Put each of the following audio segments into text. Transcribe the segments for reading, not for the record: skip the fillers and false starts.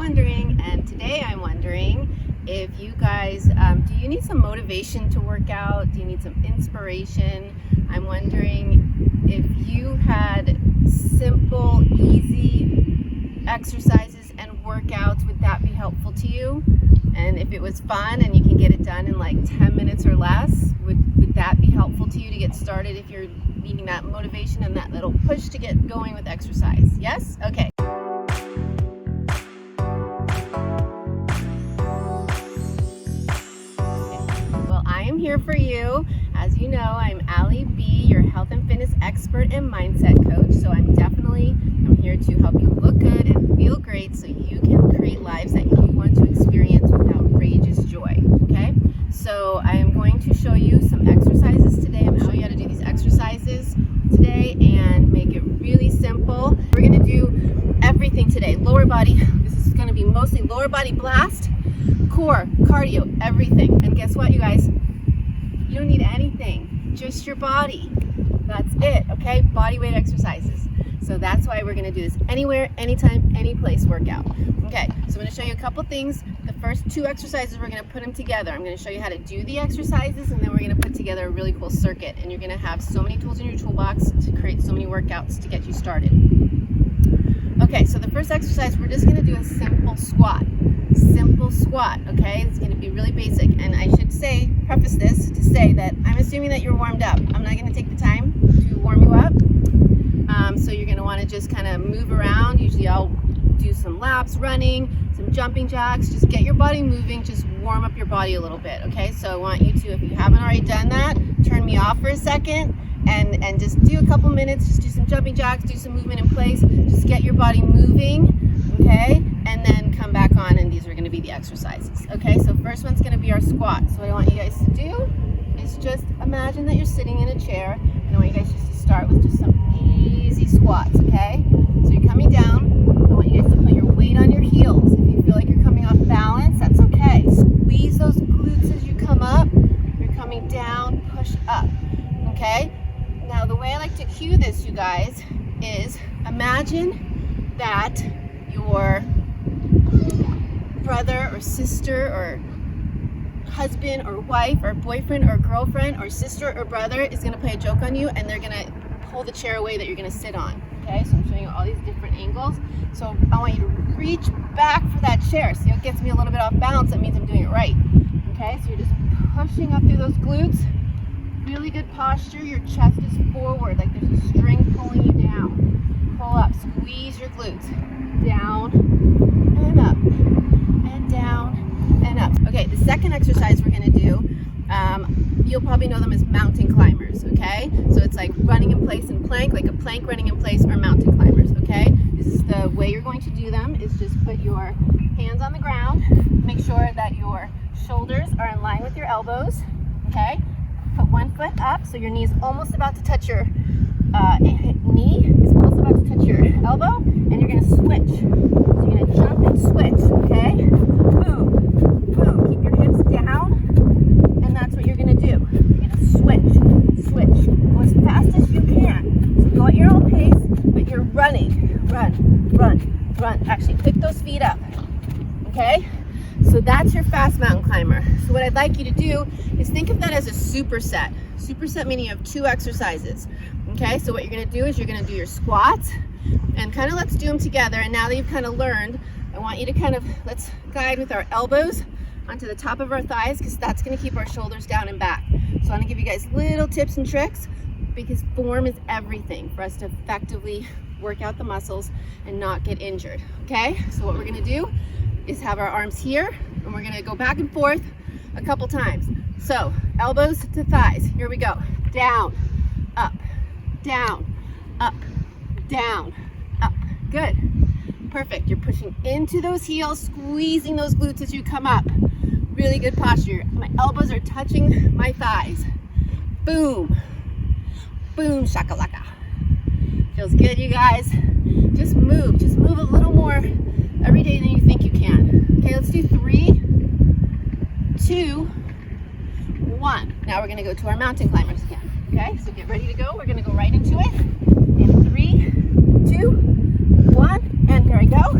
wondering, and today I'm wondering if you guys, do you need some motivation to work out? Do you need some inspiration? I'm wondering if you had simple, easy exercises and workouts, would that be helpful to you? And if it was fun and you can get it done in like 10 minutes or less, would that be helpful to you to get started if you're needing that motivation and that little push to get going with exercise? Yes? Okay. Well, I am here for you. As you know, I'm Allie B, your health and fitness expert and mindset coach. So I'm here to help you look good and feel great so you can create lives that you want to experience with outrageous joy. Okay? So I am going to show you some exercises today. I'm going to show you how to do these exercises today and make it really simple. We're going to do everything today. Lower body. This is going to be mostly lower body blast, core, cardio, everything. And guess what, you guys? You don't need anything, just your body. That's it, okay? Body weight exercises. So that's why we're gonna do this anywhere, anytime, any place workout. Okay, so I'm gonna show you a couple things. The first two exercises, we're gonna put them together. I'm gonna show you how to do the exercises, and then we're gonna put together a really cool circuit. And you're gonna have so many tools in your toolbox to create so many workouts to get you started. Okay, so the first exercise, we're just gonna do a simple squat. Simple squat, okay? It's gonna be really basic. And I should preface this to say that I'm assuming that you're warmed up. I'm not gonna take the time to warm you up. So you're gonna wanna just kind of move around. Usually I'll do some laps, running, some jumping jacks. Just get your body moving, just warm up your body a little bit, okay? So I want you to, if you haven't already done that, turn me off for a second and just do a couple minutes, just do some jumping jacks, do some movement in place, just get your body moving, okay? And then come back on, and these are gonna be the exercises, okay? So first one's gonna be our squat. So what I want you guys to do is just imagine that you're sitting in a chair, and I want you guys just to start with just some easy squats, okay? So you're coming down. I want you guys to put your weight on your heels. If you feel like you're coming off balance, that's okay. Squeeze those glutes as you come up. You're coming down, push up, okay? Now the way I like to cue this, you guys, is imagine that your brother or sister or husband or wife or boyfriend or girlfriend or sister or brother is going to play a joke on you, and they're going to pull the chair away that you're going to sit on. Okay, so I'm showing you all these different angles. So I want you to reach back for that chair. See, it gets me a little bit off balance. That means I'm doing it right. Okay, so you're just pushing up through those glutes. Really good posture. Your chest is forward, like there's a string pulling you down. Pull up, squeeze your glutes. Down and up and down and up. Okay, the second exercise we're going to do, you'll probably know them as mountain climbers, okay? So it's like running in place and plank, like a plank running in place, or mountain climbers, okay? This is the way you're going to do them, is just put your hands on the ground, make sure that your shoulders are in line with your elbows, okay? Put one foot up, so your knee is almost about to touch your knee is almost about to touch your elbow, and you're going to switch. So you're going to jump and switch, okay? Boom, boom. Keep your hips down, and that's what you're going to do. You're going to switch, switch. Go as fast as you can. So go at your own pace, but you're running. Run, run, run. Actually, pick those feet up, okay? So that's your fast mountain climber. So what I'd like you to do is think of that as a superset. Superset meaning you have two exercises. Okay, so what you're gonna do is you're gonna do your squats, and kind of let's do them together. And now that you've kind of learned, I want you to let's guide with our elbows onto the top of our thighs, because that's gonna keep our shoulders down and back. So I wanna give you guys little tips and tricks, because form is everything for us to effectively work out the muscles and not get injured. Okay, so what we're gonna do is have our arms here, and we're gonna go back and forth a couple times. So elbows to thighs, here we go. Down, up, down, up, down, up. Good, perfect. You're pushing into those heels, squeezing those glutes as you come up. Really good posture. My elbows are touching my thighs. Boom, boom, shakalaka. Feels good, you guys. Just move a little more every day than you think you can. Okay, let's do 3, 2, 1. Now we're gonna go to our mountain climbers again. Okay, so get ready to go. We're gonna go right into it. In 3, 2, 1, and there we go.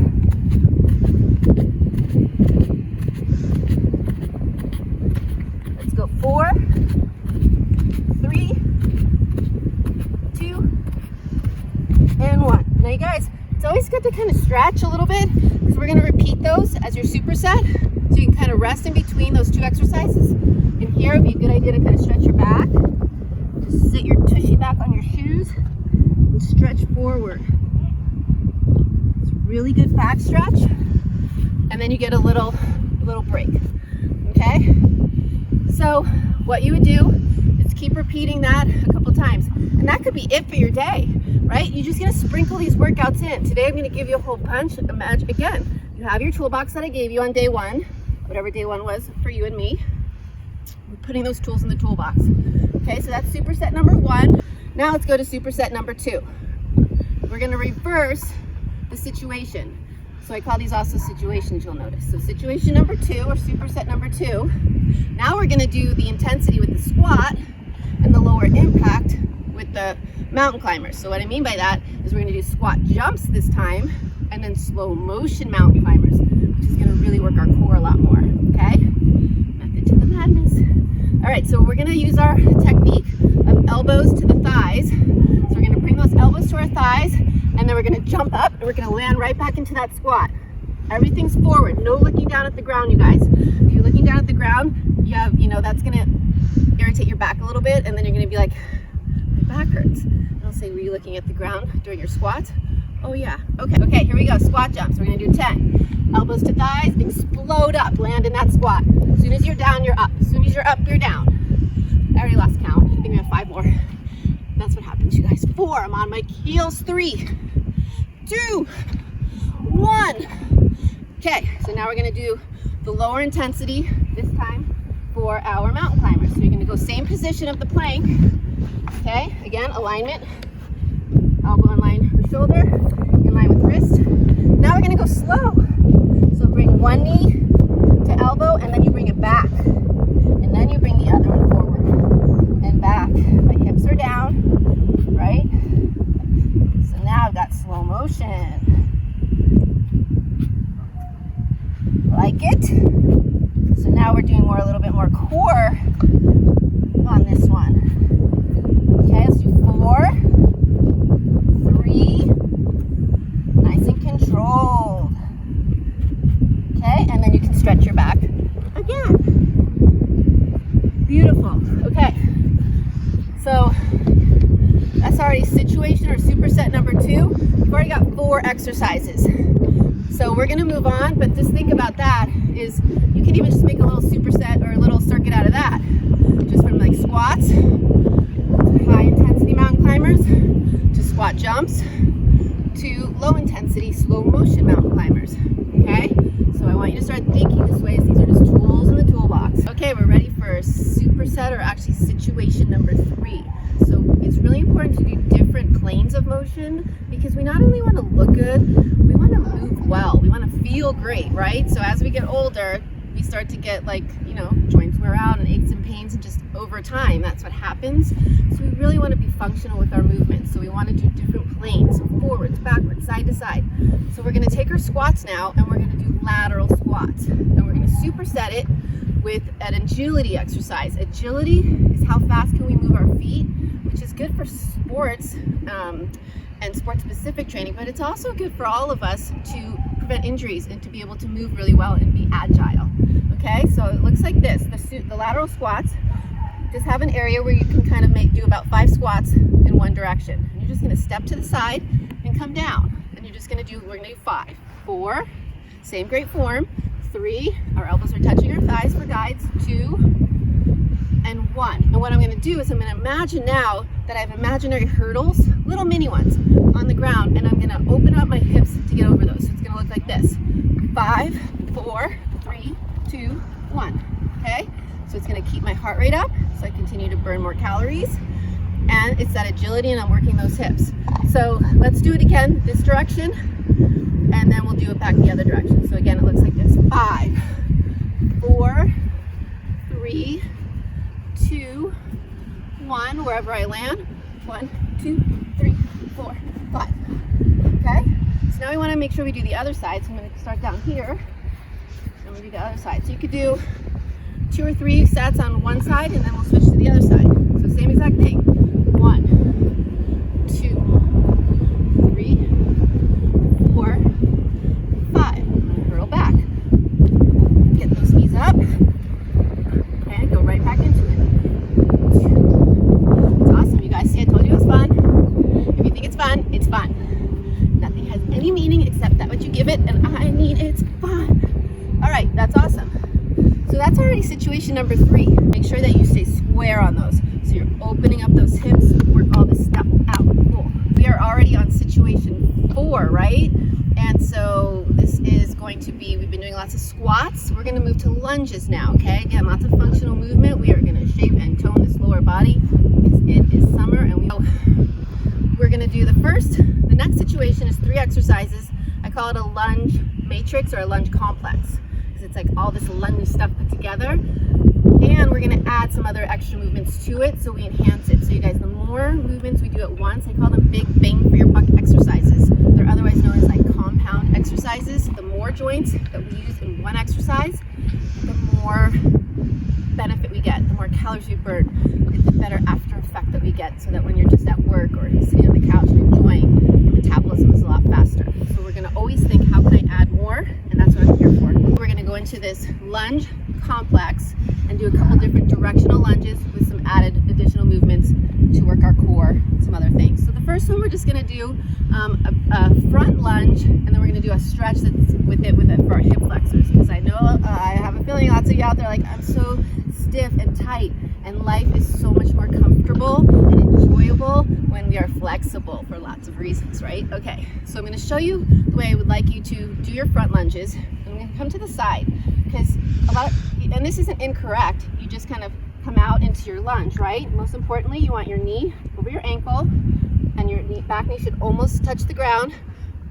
and 1. Now you guys, it's always good to kind of stretch a little bit because we're going to repeat those as your superset. So you can kind of rest in between those 2 exercises. And here it would be a good idea to kind of stretch your back. Just sit your tushy back on your shoes and stretch forward. It's a really good back stretch. And then you get a little break. Okay? So what you would do is keep repeating that a couple times. And that could be it for your day, right? You're just gonna sprinkle these workouts in. Today I'm gonna give you a whole bunch. Imagine, again, you have your toolbox that I gave you on day 1, whatever day 1 was for you and me. We're putting those tools in the toolbox. Okay, so that's superset number 1. Now let's go to superset number 2. We're gonna reverse the situation. So I call these also situations, you'll notice. So situation number 2, or superset number 2. Now we're gonna do the intensity with the squat and the lower impact with the mountain climbers. So what I mean by that is we're gonna do squat jumps this time and then slow motion mountain climbers, which is gonna really work our core a lot more, okay? Method to the madness. All right, so we're gonna use our technique of elbows to the thighs. So we're gonna bring those elbows to our thighs, and then we're gonna jump up and we're gonna land right back into that squat. Everything's forward, no looking down at the ground, you guys. If you're looking down at the ground, that's gonna irritate your back a little bit, and then you're gonna be like, my back hurts. And I'll say, were you looking at the ground during your squats? Oh yeah, okay, here we go, squat jumps. We're gonna do 10. Elbows to thighs, explode up, land in that squat. As soon as you're down, you're up. As soon as you're up, you're down. I already lost count, I think we have 5 more. That's what happens, you guys. 4, I'm on my heels. 3, 2, 1. Okay, so now we're gonna do the lower intensity this time for our mountain climbers. So you're gonna go same position of the plank. Okay, again, alignment. Elbow in line with shoulder, in line with wrist. Now we're gonna go slow. So bring one knee to elbow, and then you bring it back. And then you bring the other one forward and back. My hips are down, right? So now I've got slow motion. Like it? So now we're doing a little bit more core on this one. Okay, let's do 4, 3, nice and controlled. Okay, and then you can stretch your back again. Beautiful. Okay, so that's already situation or superset number 2. We've already got 4 exercises. So we're gonna move on, but just think about that is you can even just make a little superset or a little circuit out of that. Just from like squats, to high intensity mountain climbers, to squat jumps, to low intensity slow motion mountain climbers, okay? So I want you to start thinking this way as these are just tools in the toolbox. Okay, we're ready for superset, or actually situation number 3. So it's really important to do different planes of motion because we not only want to look good, we want to move well. We want to feel great, right? So as we get older, we start to get joints wear out and aches and pains, and just over time, that's what happens. So we really want to be functional with our movements. So we want to do different planes, so forwards, backwards, side to side. So we're going to take our squats now, and we're going to do lateral squats. And we're going to superset it with an agility exercise. Agility is how fast can we move our feet, which is good for sports and sport-specific training, but it's also good for all of us to prevent injuries and to be able to move really well and be agile. Okay, so it looks like this. The lateral squats just have an area where you can kind of do about 5 squats in one direction. And you're just going to step to the side and come down. And you're just going to do, we're going to do 5, 4, same great form, 3, our elbows are touching our thighs for guides, 2, and 1. And what I'm going to do is I'm going to imagine now that I have imaginary hurdles, little mini ones, on the ground, and I'm going to open up my hips to get over those. So it's going to look like this: 5, 4, 3, 2, 1. Okay? So it's going to keep my heart rate up, so I continue to burn more calories, and it's that agility, and I'm working those hips. So let's do it again, this direction, and then we'll do it back the other direction. So again, it looks like this: 5, 4, 3, 2, 1, wherever I land. 1, 2, 3, 4, 5. Okay? So now we want to make sure we do the other side. So I'm going to start down here, and we'll do the other side. So you could do 2 or 3 sets on one side, and then we'll switch to the other side. So same exact thing. 1, 2, It's fun. Nothing has any meaning except that what you give it, and I mean it's fun. All right, that's awesome. So that's already situation number 3. Make sure that you stay square on those. So you're opening up those hips, work all this stuff out. Cool. We are already on situation 4, right? And so this is going to be, we've been doing lots of squats. We're going to move to lunges now, okay? Again, lots of functional movement. We are going to shape and tone this lower body because it is summer, and we're going to do the next situation is 3 exercises. I call it a lunge matrix or a lunge complex. It's like all this lunge stuff put together, and we're going to add some other extra movements to it so we enhance it. So you guys, the more movements we do at once, I call them big bang for your buck exercises. They're otherwise known as like compound exercises. The more joints that we use in one exercise, the more benefit we get, the more calories we burn, the better after effect that we get, so that when you're just at work or sitting on the couch and enjoying, your metabolism is a lot faster. So we're going to always think, how can I add more? And that's what I'm here for. We're going to go into this lunge complex and do a couple different directional lunges with some added additional movements to work our core and some other things. So the first one, we're just going to do a front lunge, and then we're going to do a stretch with it for our hip flexors, because I know I have a feeling lots of you out there like, I'm so stiff and tight, and life is so much more comfortable and enjoyable when we are flexible for lots of reasons, right? Okay, so I'm going to show you the way I would like you to do your front lunges. I'm going to come to the side, because and this isn't incorrect, you just kind of come out into your lunge, right? Most importantly, you want your knee over your ankle, and your back knee should almost touch the ground.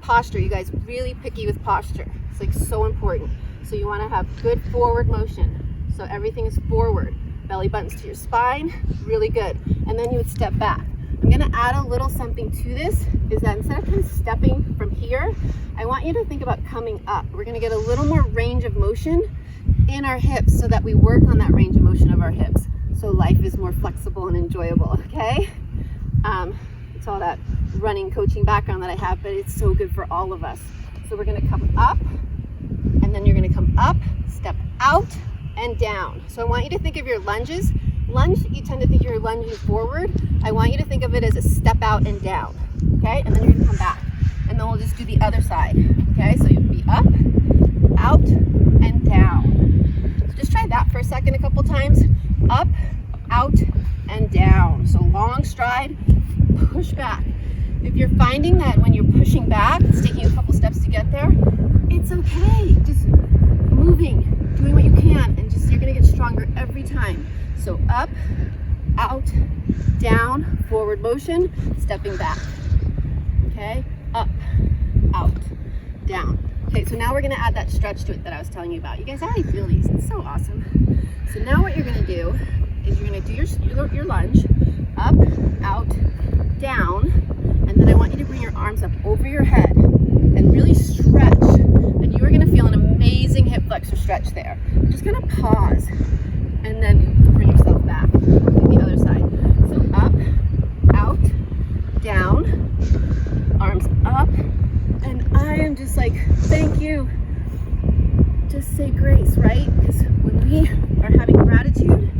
Posture, you guys, really picky with posture. It's like so important. So you want to have good forward motion. So everything is forward. Belly buttons to your spine, really good. And then you would step back. I'm going to add a little something to this, is that instead of kind of stepping from here, I want you to think about coming up. We're going to get a little more range of motion in our hips so that we work on that range of motion of our hips. So life is more flexible and enjoyable, okay? It's all that running coaching background that I have, but it's so good for all of us. So we're going to come up, and then you're going to come up, step out, and down. So I want you to think of your lunges. Lunge, you tend to think you're lunging forward. I want you to think of it as a step out and down, okay? And then you're going to come back. And then we'll just do the other side, okay? So you'll be up, out, and down. So just try that for a second, a couple times. Up, out, and down. So long stride, push back. If you're finding that when you're pushing back, it's taking a couple steps to get there, it's okay. Just moving, doing what you can, and just you're gonna get stronger every time. So up, out, down, forward motion, stepping back. Okay, up, out, down. Okay, so now we're gonna add that stretch to it that I was telling you about. You guys already feel these, it's so awesome. So now what you're gonna do is you're gonna do your lunge, up, out, down, and then I want you to bring your arms up over your head and really stretch. And you are gonna feel an amazing hip flexor stretch there. You're just gonna pause and then bring yourself back to the other side. So up, out, down, arms up, and I am just like, thank you. Just say grace, right? Because when we are having gratitude,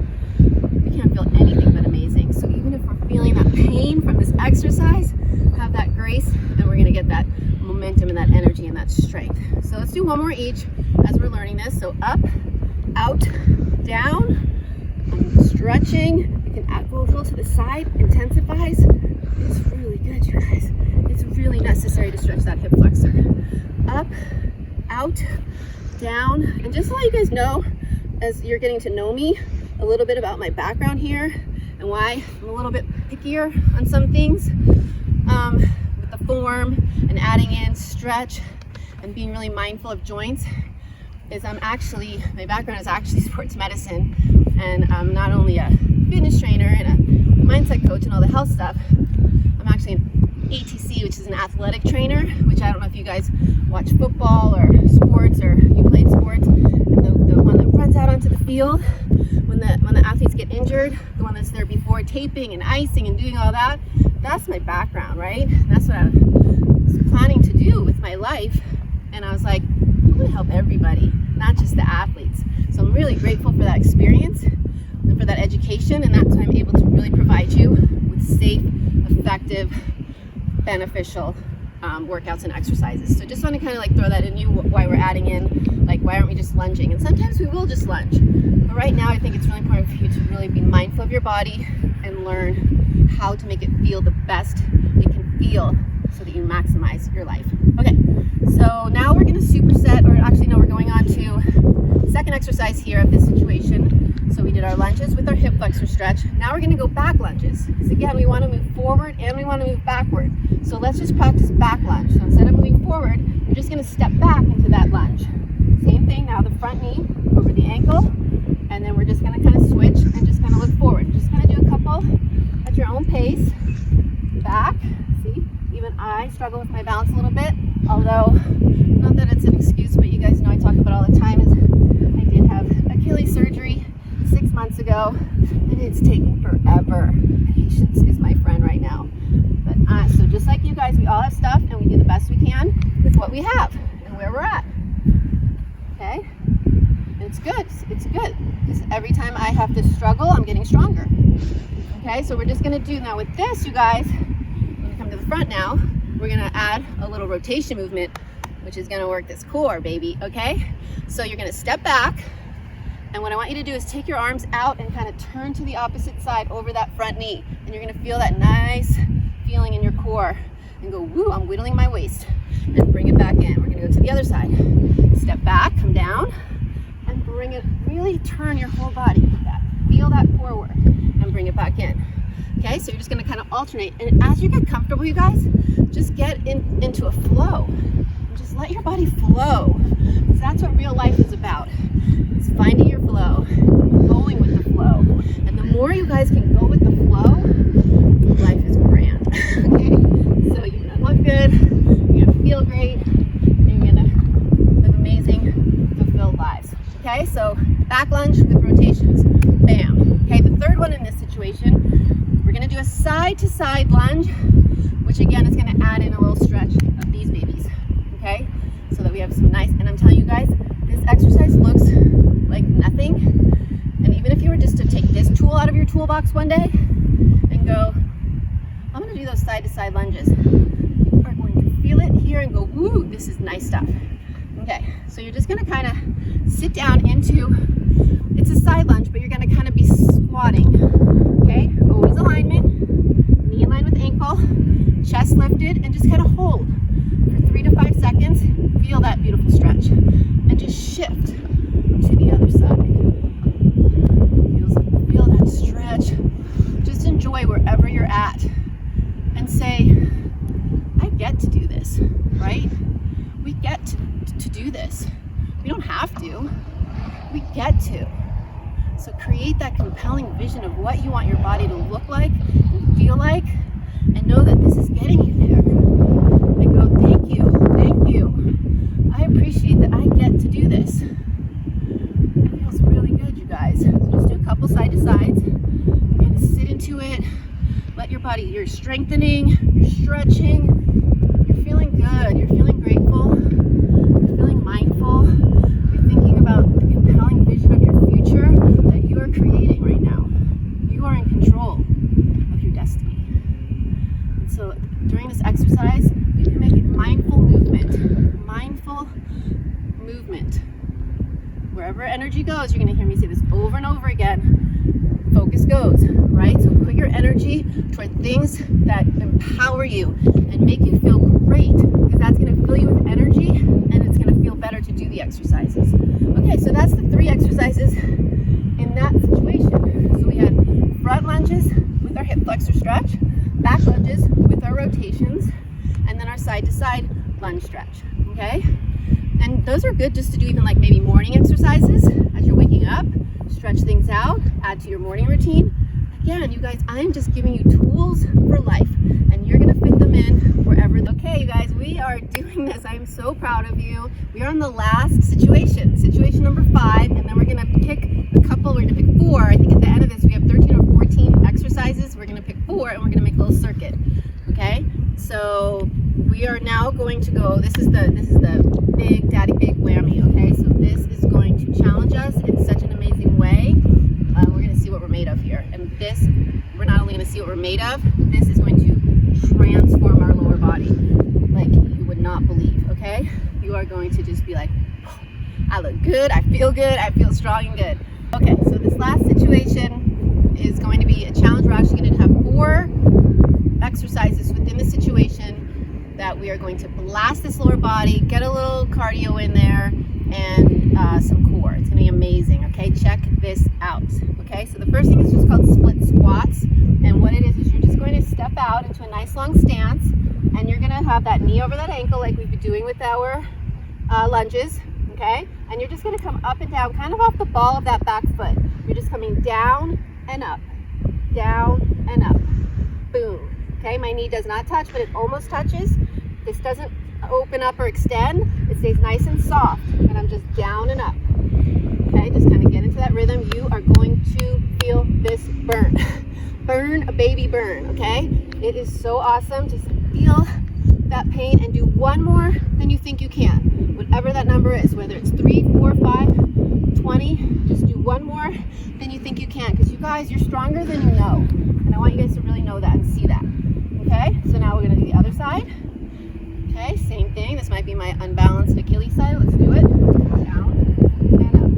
we can't feel anything but amazing. So even if we're feeling that pain from this exercise, have that grace, and we're gonna get that momentum and that energy and that strength. So let's do one more each as we're learning this. So up, out, down. I'm stretching. You can add a little to the side, intensifies. It's really good, you guys. It's really necessary to stretch that hip flexor. Up, out, down. And just to let you guys know, as you're getting to know me, a little bit about my background here and why I'm a little bit pickier on some things with the form and adding in stretch and being really mindful of joints, is my background is actually sports medicine, and I'm not only a fitness trainer and a mindset coach and all the health stuff, I'm actually an ATC, which is an athletic trainer, which I don't know if you guys watch football or sports or you played sports, and the one that runs out onto the field when the athletes get injured, the one that's there before taping and icing and doing all that, that's my background, right? And that's what I was planning to do with my life. And I was like, I'm gonna help everybody, not just the athletes. So I'm really grateful for that experience and for that education, and that's why I'm able to really provide you with safe, effective beneficial workouts and exercises. So just want to kind of like throw that in you, why we're adding in, like, why aren't we just lunging? And sometimes we will just lunge, but right now I think it's really important for you to really be mindful of your body and learn how to make it feel the best it can feel so that you maximize your life. Okay, so now we're going to superset, or actually no, we're going on to second exercise here of this situation. So we did our lunges with our hip flexor stretch. Now we're going to go back lunges, because again, we want to move forward and we want to move backward. So let's just practice back lunge. So instead of moving forward, you're just going to step back into that lunge. Same thing now, the front knee over the ankle, and then we're just going to kind of switch and just kind of look forward. Just kind of do a couple at your own pace. Back, see, even I struggle with my balance a little bit, although not that it's an excuse, but you guys know I talk about all the time, is I did have Achilles surgery 6 months ago, and it's taking forever. Patience is my friend right now. But so just like you guys, we all have stuff, and we do the best we can with what we have and where we're at. Okay, and it's good. It's good, because every time I have to struggle, I'm getting stronger. Okay, so we're just gonna do now with this, you guys. When you come to the front now, we're gonna add a little rotation movement, which is gonna work this core, baby. Okay, so you're gonna step back. And what I want you to do is take your arms out and kind of turn to the opposite side over that front knee. And you're gonna feel that nice feeling in your core and go, woo, I'm whittling my waist. And bring it back in. We're gonna go to the other side. Step back, come down, and bring it, really turn your whole body with that. Feel that core work and bring it back in. Okay, so you're just gonna kind of alternate. And as you get comfortable, you guys, just get into a flow. And just let your body flow. Because that's what real life is about. It's finding your flow, going with the flow. And the more you guys can go with the flow, life is grand. Okay? So you're gonna look good, you're gonna feel great, and you're gonna live amazing, fulfilled lives. Okay, so back lunge with rotations. Bam. Okay, the third one in this situation, we're gonna do a side to side lunge, which again is gonna add in a little stretch of these babies. Okay, so that we have some nice, and I'm telling you guys, this exercise looks like nothing. And even if you were just to take this tool out of your toolbox one day and go, I'm gonna do those side to side lunges, you are going to feel it here and go, woo, this is nice stuff. Okay, so you're just gonna kind of sit down into, it's a side lunge, but you're gonna kind of be squatting. Okay, always alignment, knee in line with ankle, chest lifted, and just kind of hold for 3 to 5 seconds. Feel that beautiful stretch, and just shift to the other side. Feel that stretch. Just enjoy wherever you're at, and say, I get to do this, right? We get to do this. We don't have to. We get to. So create that compelling vision of what you want your body to look like and feel like, and know that this is getting you there. And go, thank you. I appreciate that I get to do this. It feels really good, you guys. So just do a couple side to sides. And sit into it. Let your body, you're strengthening, you're stretching, you're feeling good, you're feeling grateful, you're feeling mindful, you're thinking about the compelling vision of your future that you are creating right now. You are in control of your destiny. And so during this exercise, you can make it mindful movement. Wherever energy goes, you're gonna hear me say this over and over again, focus goes, right? So put your energy toward things that empower you and make you feel great, because that's gonna fill you with energy and it's gonna feel better to do the exercises. Okay, so that's the 3 exercises in that situation. So we had front lunges with our hip flexor stretch, back lunges with our rotations, and then our side to side lunge stretch, okay? And those are good just to do even like maybe morning exercises as you're waking up, stretch things out, add to your morning routine. Again, you guys, I'm just giving you tools for life, and you're gonna fit them in wherever. Okay, you guys, we are doing this. I'm so proud of you. We are on the last situation number 5, and then we're gonna pick a couple. We're gonna pick 4. I think at the end of this, we have 13 or 14 exercises. We're gonna pick 4, and we're gonna make a little circuit. Okay, so we are now going to go. This is the big daddy big whammy. Okay, so this is going to challenge us in such an amazing way. We're gonna see what we're made of here, and this, we're not only gonna see what we're made of, this is going to transform our lower body like you would not believe, okay? You are going to just be like, oh, I look good, I feel strong and good. Okay, so this last situation is going to be a challenge. We're actually going to have 4 exercises within the situation that we are going to blast this lower body, get a little cardio in there, and some core. It's going to be amazing, okay? Check this out, okay? So the first thing is just called split squats, and what it is you're just going to step out into a nice long stance, and you're going to have that knee over that ankle like we've been doing with our lunges, okay? And you're just going to come up and down, kind of off the ball of that back foot. You're just coming down and up, down and up, boom. Okay, my knee does not touch, but it almost touches. This doesn't open up or extend. It stays nice and soft, and I'm just down and up. Okay, just kind of get into that rhythm. You are going to feel this burn. Burn, a baby burn, okay? It is so awesome. Just feel that pain and do one more than you think you can. Whatever that number is, whether it's 3, 4, 5, 20, just do one more than you think you can, because you guys, you're stronger than you know. And I want you guys to really know that and see that. Okay, so now we're going to do the other side. Okay, same thing. This might be my unbalanced Achilles side. Let's do it. Down and up.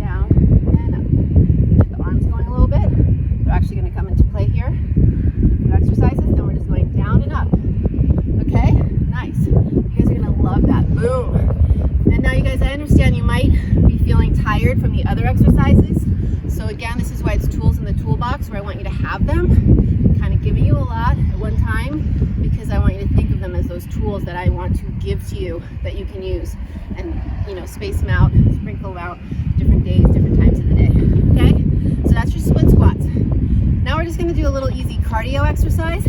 Down and up. Get the arms going a little bit. They're actually going to come into play here. Exercises, then we're just going down and up. Okay, nice. You guys are going to love that. Boom. And now you guys, I understand you might be feeling tired from the other exercises. So again, this is why it's tools in the toolbox, where I want you to have them, kind of giving you a lot at one time, because I want you to think of them as those tools that I want to give to you that you can use, and space them out, sprinkle them out different days, different times of the day. Okay, so that's your split squats. Now we're just going to do a little easy cardio exercise.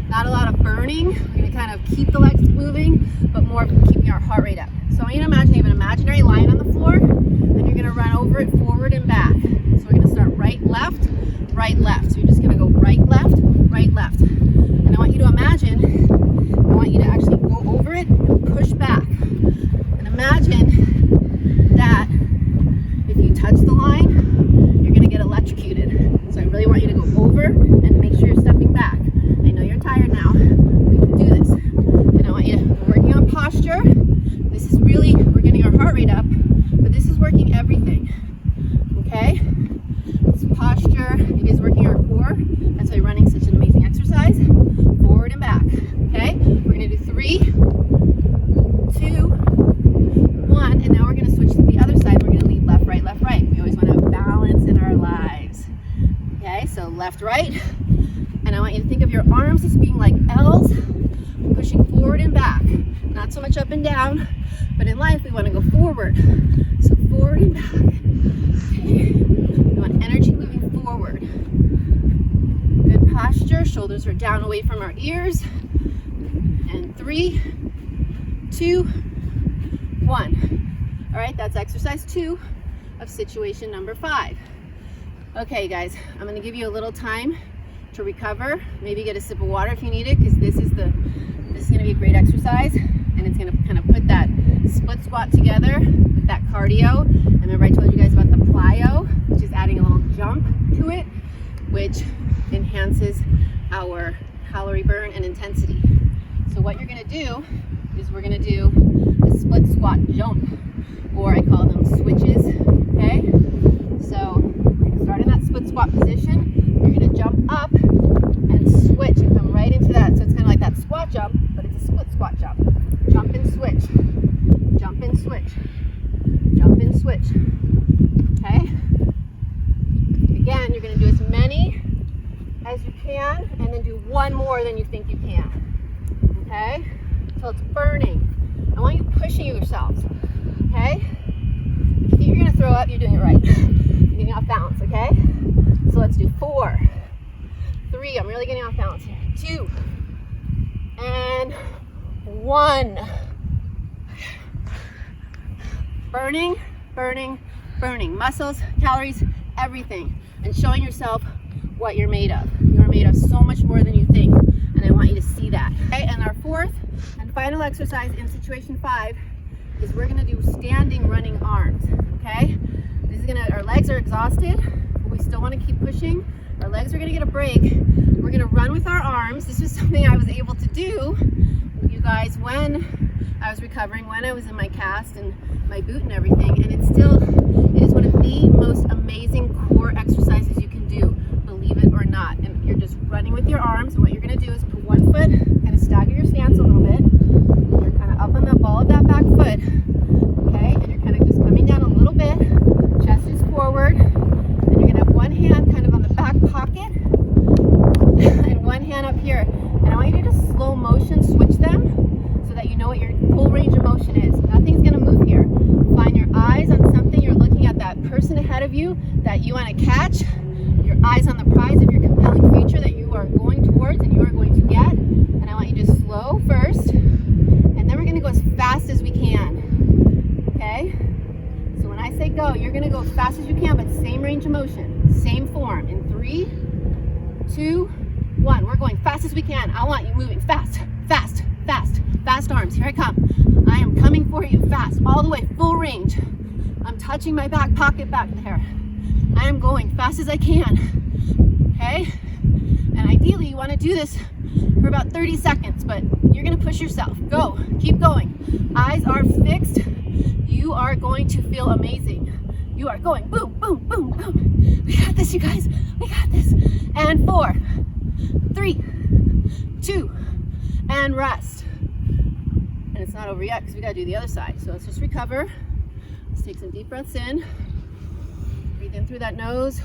Not a lot of burning. We're going to kind of keep the legs moving, but more keeping our heart rate up. So I want you to imagine you have an imaginary line on the floor, and you're going to run over it forward and back. So we're going to start right, left, right, left. So you're just going to go right, left, right, left. And I want you to imagine, I want you to actually go over it and push back. And imagine that if you touch the line, you're going to get electrocuted. So I really want you to go over and make sure you're stepping back. I know you're tired now. We can do this. And I want you to, we're working on posture. This is really, we're getting our heart rate up, but this is working everything. Okay? It's posture. It is working our core. That's why running is such an amazing exercise. Forward and back. Okay? We're going to do 3, 2, 1, and now we're going to switch to the other side. We're going to lead left, right, left, right. We always want to have balance in our lives. Okay? So left, right. And I want you to think of your arms as being like L's, pushing forward and back. Not so much up and down, but in life we want to go forward. So forward and back. Okay. We want energy moving forward. Good posture. Shoulders are down away from our ears. And 3, 2, 1. All right, that's exercise 2 of situation number 5. Okay, guys, I'm going to give you a little time to recover. Maybe get a sip of water if you need it, because this is going to be a great exercise, and it's going to kind of put that split squat together with that cardio. And remember I told you guys about the plyo, which is adding a little jump to it, which enhances our calorie burn and intensity. So what you're going to do is we're going to do a split squat jump, or I call them switches. Okay, so start in that split squat position. You're going to jump up and switch and come right into that. So it's kind of like that squat jump, but it's a split squat jump. Jump and switch. Jump and switch. Jump and switch. Okay? Again, you're going to do as many as you can, and then do one more than you think you can. Okay? Until it's burning. I want you pushing yourselves. Okay? If you think you're going to throw up, you're doing it right. You're getting off balance, okay? So let's do 4, 3, I'm really getting off balance here, 2, and 1. Burning, burning, burning. Muscles, calories, everything. And showing yourself what you're made of. You are made of so much more than you think, and I want you to see that. Okay, and our 4th and final exercise in situation 5 is we're going to do standing running arms. Okay, this is our legs are exhausted, but we still want to keep pushing Our legs are gonna get a break. We're gonna run with our arms. This was something I was able to do, you guys, when I was recovering, when I was in my cast and my boot and everything, and it is one of the most amazing core exercises you can do, believe it or not. And you're just running with your arms, and what you're gonna do is put one foot, kind of stagger your stance a little bit. You're kind of up on the ball of that back foot, okay? And you're kind of just coming down a little bit, chest is forward, and you're gonna have one hand kind of on the back pocket, and one hand up here. And I want you to just slow motion switch them so that you know what your full range of motion is. Nothing's gonna move here. Find your eyes on something. You're looking at that person ahead of you that you want to catch. Your eyes on the prize of your compelling future that you are going towards and you are going to get. And I want you to slow first, and then we're gonna go as fast as we can. Okay? So when I say go, you're gonna go as fast as you can, but same range of motion, same form. In 3, 2, 1. We're going fast as we can. I want you moving fast, fast, fast, fast arms. Here I come. I am coming for you fast, all the way, full range. I'm touching my back pocket back there. I am going fast as I can. Okay? And ideally, you want to do this for about 30 seconds, but you're going to push yourself. Go. Keep going. Eyes are fixed. You are going to feel amazing. You are going boom, boom, boom, boom. We got this, you guys. We got this. And 4, 3, 2, and rest. And it's not over yet because we got to do the other side. So let's just recover. Let's take some deep breaths in. Breathe in through that nose.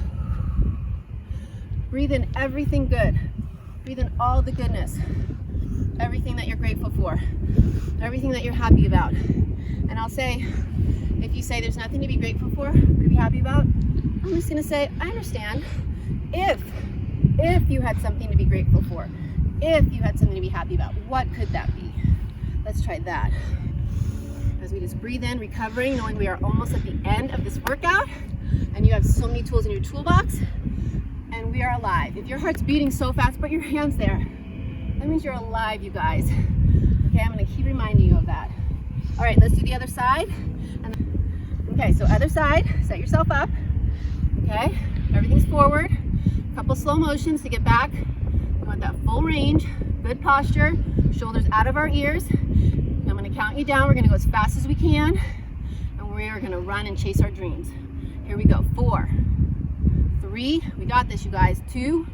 Breathe in everything good. Breathe in all the goodness. Everything that you're grateful for. Everything that you're happy about. And I'll say, if you say there's nothing to be grateful for, to be happy about, I'm just going to say, I understand. If you had something to be grateful for, if you had something to be happy about, what could that be? Let's try that. As we just breathe in, recovering, knowing we are almost at the end of this workout, and you have so many tools in your toolbox, and we are alive. If your heart's beating so fast, put your hands there. That means you're alive, you guys. Okay, I'm gonna keep reminding you of that. All right, let's do the other side. Okay, so other side, set yourself up. Okay, everything's forward. A couple slow motions to get back. We want that full range, good posture, shoulders out of our ears. I'm gonna count you down. We're gonna go as fast as we can, and we are gonna run and chase our dreams. Here we go. 4, 3, we got this, you guys. 2,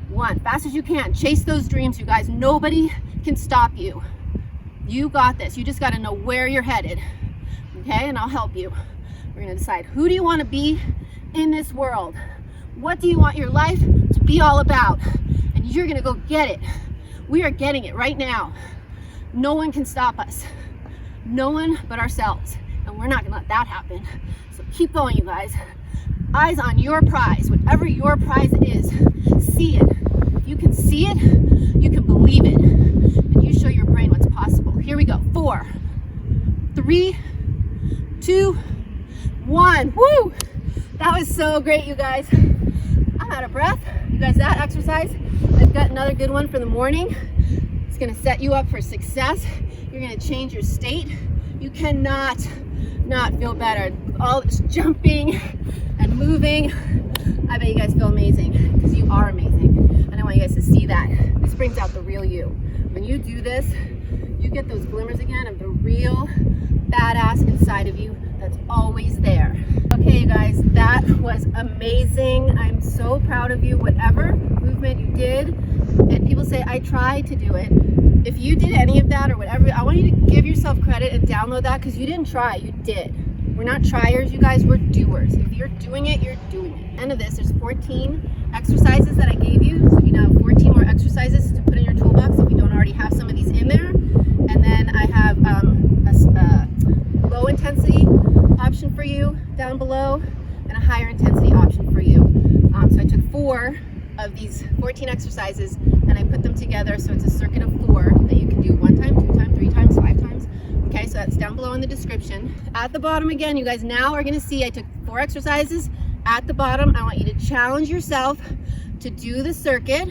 1, fast as you can. Chase those dreams, you guys. Nobody can stop you. You got this. You just gotta know where you're headed. Okay, and I'll help you. We're gonna decide, who do you wanna be in this world? What do you want your life to be all about? And you're gonna go get it. We are getting it right now. No one can stop us. No one but ourselves. And we're not gonna let that happen. So keep going, you guys. Eyes on your prize. Whatever your prize is, see it. If you can see it, you can believe it. And you show your brain what's possible. Here we go. 4, 3, 2, 1. Woo! That was so great, you guys. I'm out of breath. You guys, that exercise, I've got another good one for the morning. It's gonna set you up for success. You're gonna change your state. You cannot not feel better. All this jumping and moving. I bet you guys feel amazing, because you are amazing. And I want you guys to see that. This brings out the real you. When you do this, you get those glimmers again of the real badass inside of you that's always there. Okay, you guys, that was amazing. I'm so proud of you. Whatever movement you did, and people say, I tried to do it. If you did any of that or whatever, I want you to give yourself credit and download that, because you didn't try, you did. We're not triers, you guys, we're doers. If you're doing it, you're doing it. End of this, there's 14 exercises that I gave you, so you now have 14 more exercises to put in your toolbox if you don't already have some of these in there. And then I have a low intensity option for you down below, and a higher intensity option for you. So I took 4 of these 14 exercises and I put them together, so it's a circuit of 4 that you can do 1 time, 2 times, 3 times, 5 times. Okay, so that's down below in the description. At the bottom again, you guys now are gonna see I took 4 exercises. At the bottom, I want you to challenge yourself to do the circuit,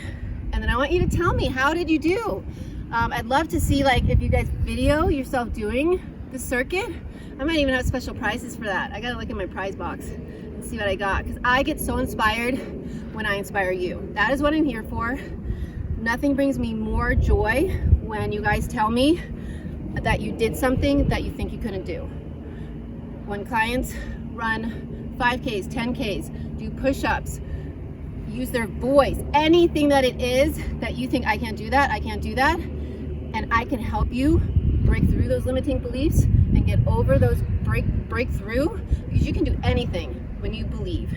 and then I want you to tell me, how did you do? I'd love to see, like, if you guys video yourself doing the circuit. I might even have special prizes for that. I gotta look in my prize box and see what I got, because I get so inspired when I inspire you. That is what I'm here for. Nothing brings me more joy when you guys tell me that you did something that you think you couldn't do. When clients run 5Ks, 10Ks, do push-ups, use their voice, anything that it is that you think, I can't do that, and I can help you break through those limiting beliefs and get over those breakthrough, because you can do anything when you believe.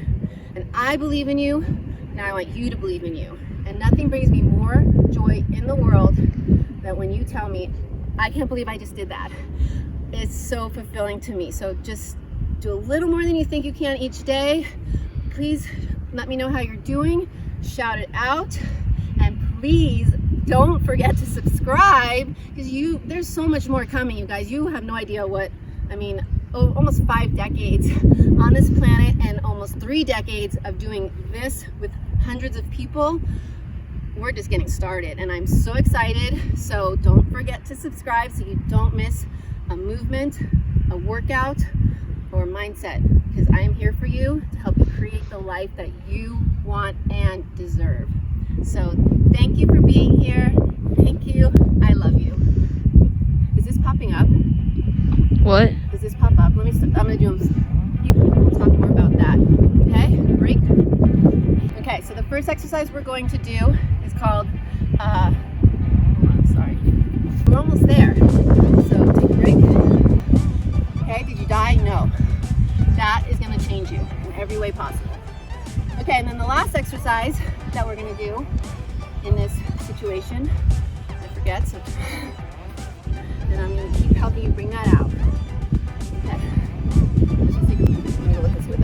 And I believe in you, and I want you to believe in you. And nothing brings me more joy in the world than when you tell me, I can't believe I just did that. It's so fulfilling to me. So just do a little more than you think you can each day. Please let me know how you're doing. Shout it out. And please don't forget to subscribe, because there's so much more coming, you guys. You have no idea almost 5 decades on this planet and almost 3 decades of doing this with hundreds of people. We're just getting started, and I'm so excited. So don't forget to subscribe so you don't miss a movement, a workout, or mindset, because I am here for you to help you create the life that you want and deserve. So thank you for being here. Thank you. I love you. Is this popping up? What? Does this pop up? I'm gonna do them. We'll talk more about that. Okay, break. Okay, so the first exercise we're going to do is called, hold on, sorry. We're almost there. So take a break. Okay, did you die? No. That is gonna change you in every way possible. Okay, and then the last exercise that we're gonna do in this situation, I forget, so, and I'm gonna keep helping you bring that out. Okay, let's just take a look. Let me go look and see what